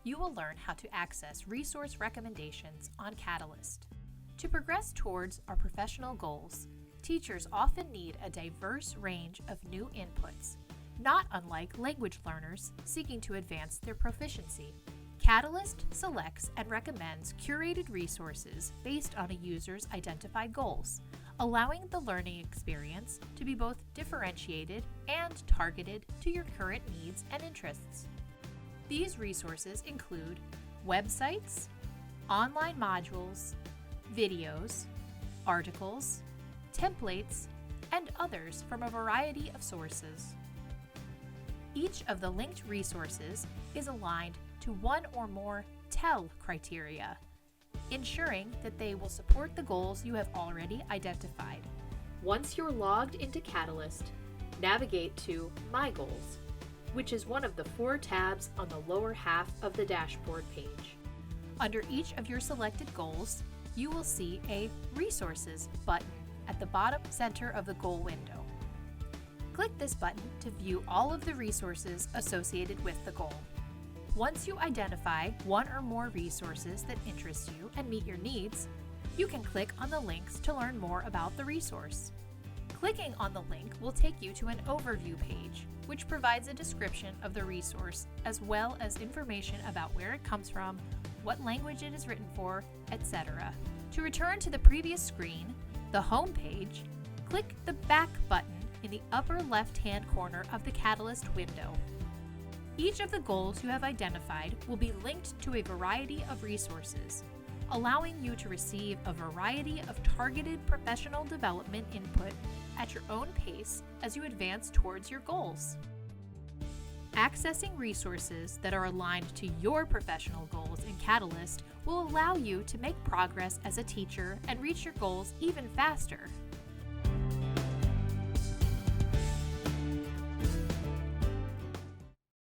you will learn how to access resource recommendations on Catalyst. To progress towards our professional goals, teachers often need a diverse range of new inputs, not unlike language learners seeking to advance their proficiency. Catalyst selects and recommends curated resources based on a user's identified goals, allowing the learning experience to be both differentiated and targeted to your current needs and interests. These resources include websites, online modules, videos, articles, templates, and others from a variety of sources. Each of the linked resources is aligned to one or more TEL criteria, ensuring that they will support the goals you have already identified. Once you're logged into Catalyst, navigate to My Goals, which is one of the 4 tabs on the lower half of the dashboard page. Under each of your selected goals, you will see a Resources button at the bottom center of the goal window. Click this button to view all of the resources associated with the goal. Once you identify one or more resources that interest you and meet your needs, you can click on the links to learn more about the resource. Clicking on the link will take you to an overview page, which provides a description of the resource as well as information about where it comes from, what language it is written for, etc. To return to the previous screen, the home page, click the Back button in the upper left-hand corner of the Catalyst window. Each of the goals you have identified will be linked to a variety of resources, allowing you to receive a variety of targeted professional development input at your own pace as you advance towards your goals. Accessing resources that are aligned to your professional goals in Catalyst will allow you to make progress as a teacher and reach your goals even faster.